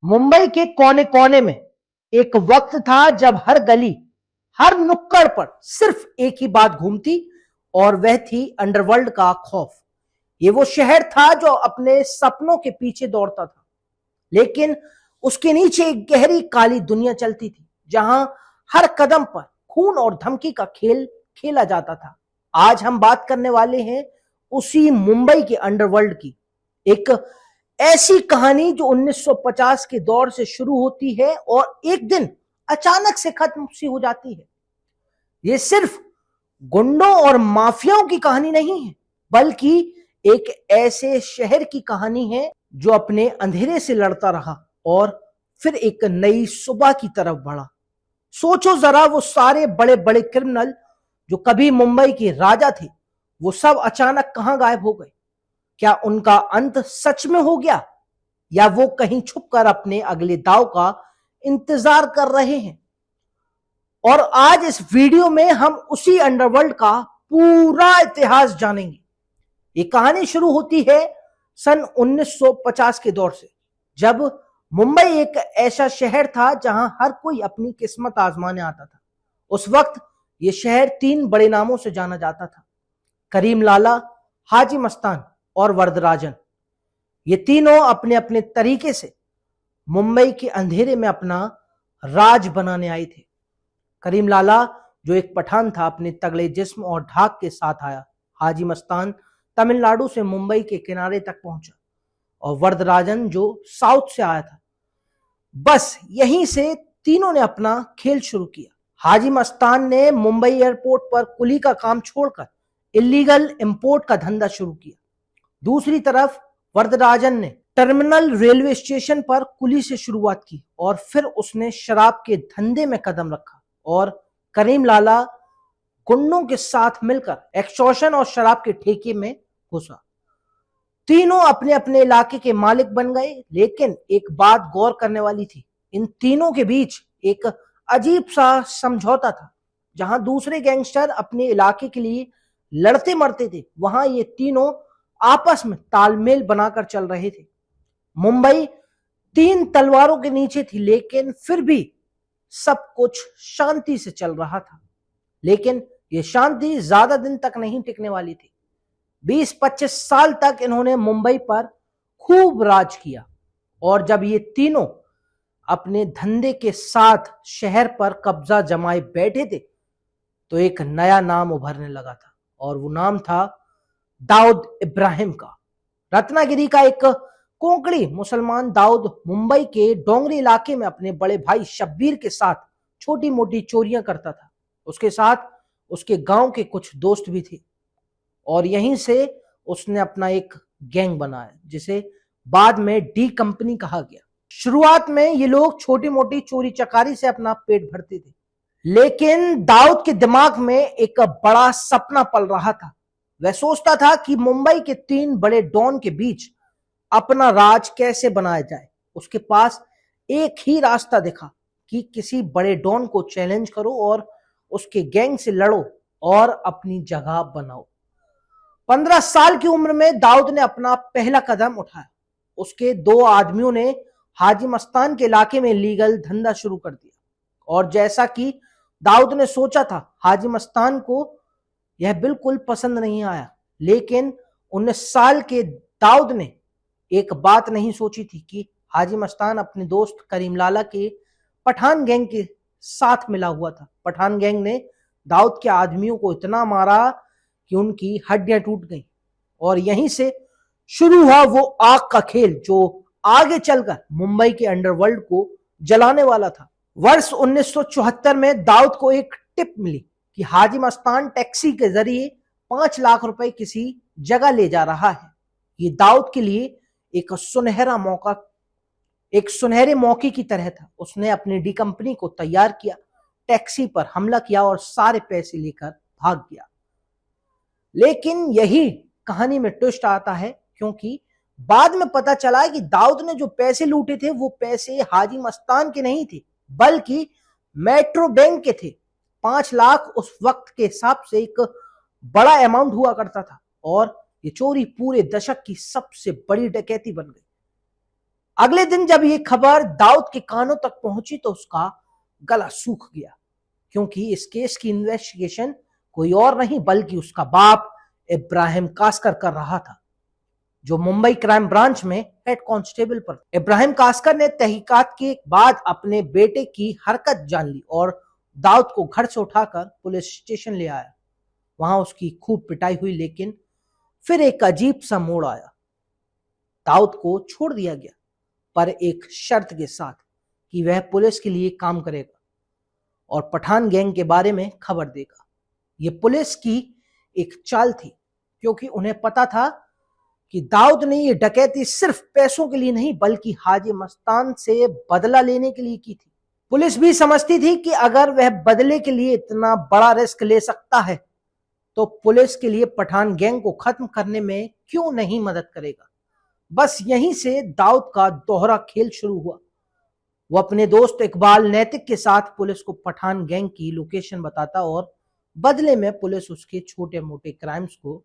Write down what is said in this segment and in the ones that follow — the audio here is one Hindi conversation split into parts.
मुंबई के कोने कोने में एक वक्त था जब हर गली, हर नुक्कड़ पर सिर्फ एक ही बात घूमती और वह थी अंडरवर्ल्ड का खौफ। ये वो शहर था जो अपने सपनों के पीछे दौड़ता था, लेकिन उसके नीचे एक गहरी काली दुनिया चलती थी, जहां हर कदम पर खून और धमकी का खेल खेला जाता था। आज हम बात करने वाले हैं उसी मुंबई के अंडरवर्ल्ड की, एक ऐसी कहानी जो 1950 के दौर से शुरू होती है और एक दिन अचानक से खत्म सी हो जाती है। ये सिर्फ गुंडों और माफियाओं की कहानी नहीं है, बल्कि एक ऐसे शहर की कहानी है जो अपने अंधेरे से लड़ता रहा और फिर एक नई सुबह की तरफ बढ़ा। सोचो जरा, वो सारे बड़े बड़े क्रिमिनल जो कभी मुंबई के राजा थे, वो सब अचानक कहां गायब हो गए? क्या उनका अंत सच में हो गया, या वो कहीं छुपकर अपने अगले दांव का इंतजार कर रहे हैं? और आज इस वीडियो में हम उसी अंडरवर्ल्ड का पूरा इतिहास जानेंगे। ये कहानी शुरू होती है सन 1950 के दौर से, जब मुंबई एक ऐसा शहर था जहां हर कोई अपनी किस्मत आजमाने आता था। उस वक्त ये शहर 3 बड़े नामों से जाना जाता था: करीम लाला, हाजी मस्तान और वरदराजन। ये तीनों अपने अपने तरीके से मुंबई के अंधेरे में अपना राज बनाने आए थे। करीम लाला, जो एक पठान था, अपने तगड़े जिस्म और ढाक के साथ आया। हाजी मस्तान तमिलनाडु से मुंबई के किनारे तक पहुंचा, और वरदराजन जो साउथ से आया था। बस यहीं से तीनों ने अपना खेल शुरू किया। हाजी मस्तान ने मुंबई एयरपोर्ट पर कुली का काम छोड़कर इलीगल इंपोर्ट का धंधा शुरू किया। दूसरी तरफ वरदराजन ने टर्मिनल रेलवे स्टेशन पर कुली से शुरुआत की और फिर उसने शराब के धंधे में कदम रखा। और करीम लाला गुंडों के साथ मिलकर एक्सटॉर्शन और शराब के ठेके में घुसा। तीनों अपने अपने इलाके के मालिक बन गए, लेकिन एक बात गौर करने वाली थी। इन तीनों के बीच एक अजीब सा समझौता था। जहां दूसरे गैंगस्टर अपने इलाके के लिए लड़ते मरते थे, वहां ये तीनों आपस में तालमेल बनाकर चल रहे थे। मुंबई 3 तलवारों के नीचे थी, लेकिन फिर भी सब कुछ शांति से चल रहा था। लेकिन यह शांति ज्यादा दिन तक नहीं टिकने वाली थी। 20-25 साल तक इन्होंने मुंबई पर खूब राज किया, और जब ये तीनों अपने धंधे के साथ शहर पर कब्जा जमाए बैठे थे, तो एक नया नाम उभरने लगा था, और वो नाम था दाऊद इब्राहिम का। रत्नागिरी का एक कोंकणी मुसलमान दाऊद मुंबई के डोंगरी इलाके में अपने बड़े भाई शब्बीर के साथ छोटी मोटी चोरियां करता था। उसके साथ उसके गांव के कुछ दोस्त भी थे, और यहीं से उसने अपना एक गैंग बनाया, जिसे बाद में डी कंपनी कहा गया। शुरुआत में ये लोग छोटी मोटी चोरी चकारी से अपना पेट भरते थे, लेकिन दाऊद के दिमाग में एक बड़ा सपना पल रहा था। वह सोचता था कि मुंबई के 3 बड़े डॉन के बीच अपना राज कैसे बनाया जाए। उसके पास एक ही रास्ता दिखा कि किसी बड़े डॉन को चैलेंज करो और उसके गैंग से लड़ो और अपनी जगह बनाओ। 15 साल की उम्र में दाऊद ने अपना पहला कदम उठाया। उसके 2 आदमियों ने हाजी मस्तान के इलाके में लीगल धंधा शुरू कर दिया, और जैसा कि दाऊद ने सोचा था, हाजी मस्तान को यह बिल्कुल पसंद नहीं आया। लेकिन 19 साल के दाऊद ने एक बात नहीं सोची थी कि हाजी मस्तान अपने दोस्त करीम लाला के पठान गैंग के साथ मिला हुआ था। पठान गैंग ने दाऊद के आदमियों को इतना मारा कि उनकी हड्डियां टूट गईं, और यहीं से शुरू हुआ वो आग का खेल जो आगे चलकर मुंबई के अंडरवर्ल्ड को जलाने वाला था। वर्ष 1974 में दाऊद को एक टिप मिली कि हाजी मस्तान टैक्सी के जरिए 5 लाख रुपए किसी जगह ले जा रहा है। ये दाऊद के लिए एक सुनहरे मौके की तरह था। उसने अपनी डी कंपनी को तैयार किया, टैक्सी पर हमला किया और सारे पैसे लेकर भाग गया। लेकिन यही कहानी में ट्विस्ट आता है, क्योंकि बाद में पता चला कि दाऊद ने जो पैसे लूटे थे, वो पैसे हाजी मस्तान के नहीं थे, बल्कि मेट्रो बैंक के थे। 5 लाख उस वक्त के हिसाब से एक बड़ा अमाउंट हुआ करता था, और ये चोरी पूरे दशक की सबसे बड़ी डकैती बन गई। अगले दिन जब ये खबर दाऊद के कानों तक पहुंची तो उसका गला सूख गया, क्योंकि इस केस की इन्वेस्टिगेशन कोई और नहीं बल्कि उसका बाप इब्राहिम कास्कर कर रहा था, जो मुंबई क्राइम ब्रांच में हेड कांस्टेबल पर। इब्राहिम कास्कर ने तहकीकात के बाद अपने बेटे की हरकत जान ली और दाऊद को घर से उठाकर पुलिस स्टेशन ले आया। वहां उसकी खूब पिटाई हुई, लेकिन फिर एक अजीब सा मोड़ आया। दाऊद को छोड़ दिया गया, पर एक शर्त के साथ कि वह पुलिस के लिए काम करेगा और पठान गैंग के बारे में खबर देगा। यह पुलिस की एक चाल थी, क्योंकि उन्हें पता था कि दाऊद ने यह डकैती सिर्फ पैसों के लिए नहीं बल्कि हाजी मस्तान से बदला लेने के लिए की थी। पुलिस भी समझती थी कि अगर वह बदले के लिए इतना बड़ा रिस्क ले सकता है तो पुलिस के लिए पठान गैंग को खत्म करने में क्यों नहीं मदद करेगा। बस यहीं से दाऊद का दोहरा खेल शुरू हुआ। वो अपने दोस्त इकबाल नैतिक के साथ पुलिस को पठान गैंग की लोकेशन बताता और बदले में पुलिस उसके छोटे मोटे क्राइम्स को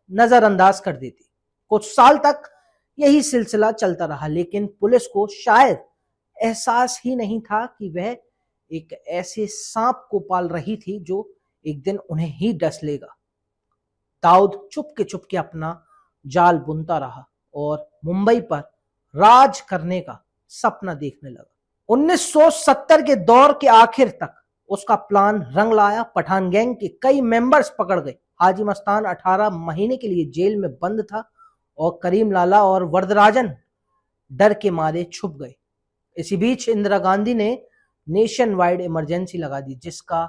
नजरअंदाज कर देती। कुछ साल तक यही सिलसिला चलता रहा, लेकिन पुलिस को शायद एहसास ही नहीं था कि वह एक ऐसे सांप को पाल रही थी जो एक दिन उन्हें ही डस लेगा। दाऊद चुपके अपना जाल बुनता रहा और मुंबई पर राज करने का सपना देखने लगा। 1970 के दौर के आखिर तक उसका प्लान रंग लाया। पठान गैंग के कई मेंबर्स पकड़ गए। हाजी मस्तान 18 महीने के लिए जेल में बंद था और करीम लाला और वरदराजन डर के मारे छुप गए। इसी बीच इंदिरा गांधी ने नेशन वाइड इमरजेंसी लगा दी, जिसका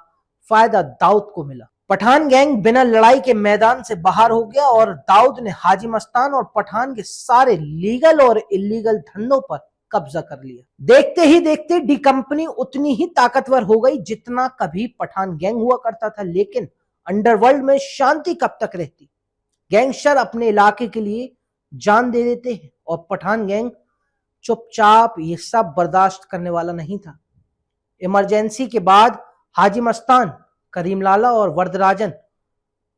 फायदा दाऊद को मिला। पठान गैंग बिना लड़ाई के मैदान से बाहर हो गया और दाऊद ने हाजी मस्तान और पठान के सारे लीगल और इलीगल धंधों पर कब्जा कर लिया। देखते ही देखते डी कंपनी उतनी ही ताकतवर हो गई जितना कभी पठान गैंग हुआ करता था। लेकिन अंडरवर्ल्ड में शांति कब तक रहती? गैंगस्टर अपने इलाके के लिए जान दे देते हैं और पठान गैंग चुपचाप ये सब बर्दाश्त करने वाला नहीं था। इमरजेंसी के बाद हाजी मस्तान, करीम लाला और वरदराजन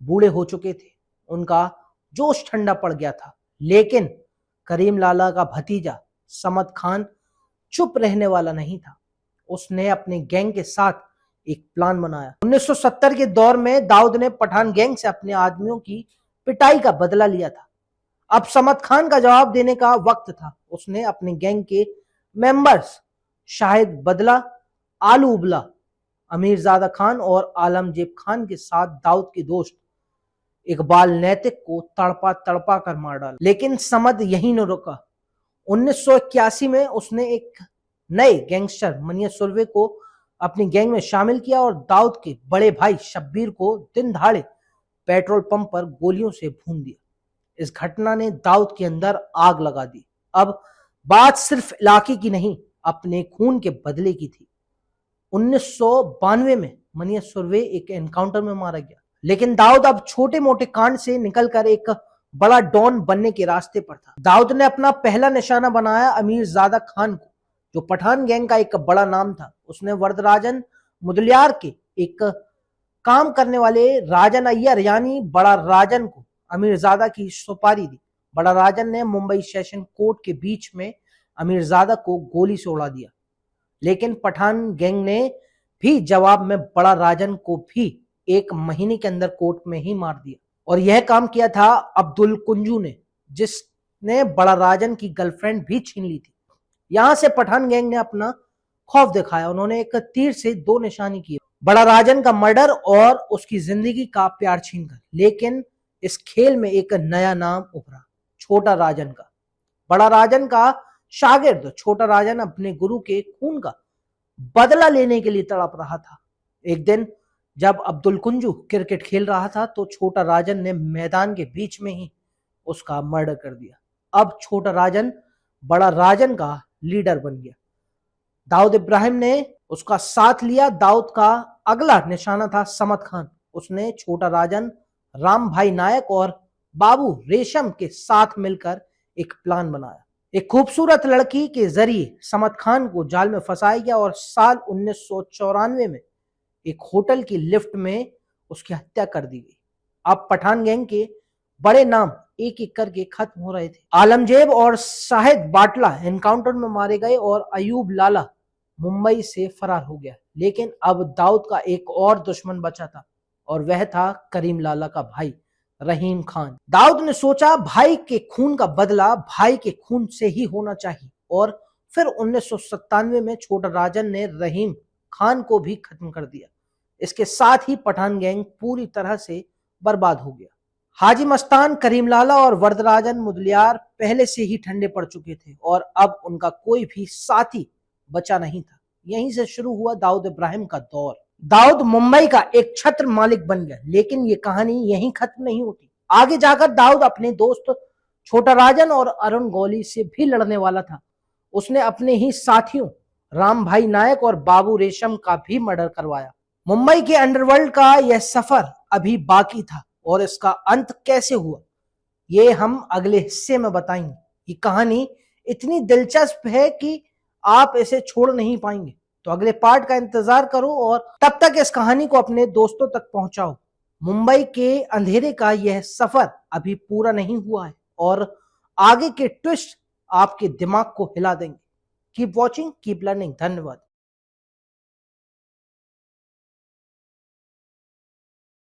बूढ़े हो चुके थे। उनका जोश ठंडा पड़ गया था, लेकिन करीम लाला का भतीजा समद खान चुप रहने वाला नहीं था। उसने अपने गैंग के साथ एक प्लान बनाया। 1970 के दौर में दाऊद ने पठान गैंग से अपने आदमियों की पिटाई का बदला लिया था। अब समद खान का जवाब देने का वक्त था। उसने अपने गैंग के मेंबर्स शाहिद बदला, आलू उबला, अमीरजादा खान और आलमजेब खान के साथ दाऊद के दोस्त इकबाल नैतिक को तड़पा तड़पा कर मार डाला। लेकिन समद यही न रुका। 1981 में उसने एक नए गैंगस्टर मनिया सुरवे को अपनी गैंग में शामिल किया और दाऊद के बड़े भाई शब्बीर को दिन दहाड़े पेट्रोल पंप पर गोलियों से भून दिया। इस घटना ने दाऊद के अंदर आग लगा दी। अब बात सिर्फ इलाके की नहीं, अपने खून के बदले की थी। 1992 में मनिया सुरवे एक एनकाउंटर में मारा गया, लेकिन दाऊद अब छोटे मोटे कांड से निकलकर एक बड़ा डॉन बनने के रास्ते पर था। दाऊद ने अपना पहला निशाना बनाया अमीरजादा खान को, जो पठान गैंग का एक बड़ा नाम था। उसने वरदराजन मुदलियार के एक काम करने वाले राजन अय्यर यानी बड़ा राजन को अमीरजादा की सुपारी दी। बड़ा राजन ने मुंबई सेशन कोर्ट के बीच में अमीरजादा को गोली से उड़ा दिया, लेकिन पठान गैंग ने भी जवाब में बड़ा राजन को भी 1 महीने के अंदर कोर्ट में ही मार दिया। और यह काम किया था अब्दुल कुंजू ने, जिसने बड़ा राजन की गर्लफ्रेंड भी छीन ली थी। यहां से पठान गैंग ने अपना खौफ दिखाया। उन्होंने एक तीर से 2 निशाने किए, बड़ा राजन का मर्डर और उसकी जिंदगी का प्यार छीनकर। लेकिन इस खेल में एक नया नाम उभरा, छोटा राजन का। बड़ा राजन का शागिर्द छोटा राजन अपने गुरु के खून का बदला लेने के लिए तड़प रहा था। एक दिन जब अब्दुल कुंजू क्रिकेट खेल रहा था तो छोटा राजन ने मैदान के बीच में ही उसका मर्डर कर दिया। अब छोटा राजन बड़ा राजन का लीडर बन गया। दाऊद इब्राहिम ने उसका साथ लिया। दाऊद का अगला निशाना था समद खान। उसने छोटा राजन, राम भाई नायक और बाबू रेशम के साथ मिलकर एक प्लान बनाया। एक खूबसूरत लड़की के जरिए समद खान को जाल में फंसाया गया और साल 1994 में एक होटल की लिफ्ट में उसकी हत्या कर दी गई। अब पठान गैंग के बड़े नाम एक एक करके खत्म हो रहे थे। आलमजेब और शाहिद बाटला एनकाउंटर में मारे गए और अयूब लाला मुंबई से फरार हो गया। लेकिन अब दाऊद का एक और दुश्मन बचा था और वह था करीम लाला का भाई रहीम खान। दाऊद ने सोचा भाई के खून का बदला भाई के खून से ही होना चाहिए और फिर 1997 में छोटा राजन ने रहीम खान को भी खत्म कर दिया। इसके साथ ही पठान गैंग पूरी तरह से बर्बाद हो गया। हाजी मस्तान, करीम लाला और वरदराजन मुदलियार पहले से ही ठंडे पड़ चुके थे और अब उनका कोई भी साथी बचा नहीं था। यहीं से शुरू हुआ दाऊद इब्राहिम का दौर। दाऊद मुंबई का एक छत्र मालिक बन गया, लेकिन ये कहानी यहीं खत्म नहीं होती। आगे जाकर दाऊद अपने दोस्त छोटा राजन और अरुण गौली से भी लड़ने वाला था। उसने अपने ही साथियों राम भाई नायक और बाबू रेशम का भी मर्डर करवाया। मुंबई के अंडरवर्ल्ड का यह सफर अभी बाकी था और इसका अंत कैसे हुआ ये हम अगले हिस्से में बताएंगे। ये कहानी इतनी दिलचस्प है कि आप इसे छोड़ नहीं पाएंगे। तो अगले पार्ट का इंतजार करो और तब तक इस कहानी को अपने दोस्तों तक पहुंचाओ। मुंबई के अंधेरे का यह सफर अभी पूरा नहीं हुआ है और आगे के ट्विस्ट आपके दिमाग को हिला देंगे। Keep watching, keep learning. धन्यवाद।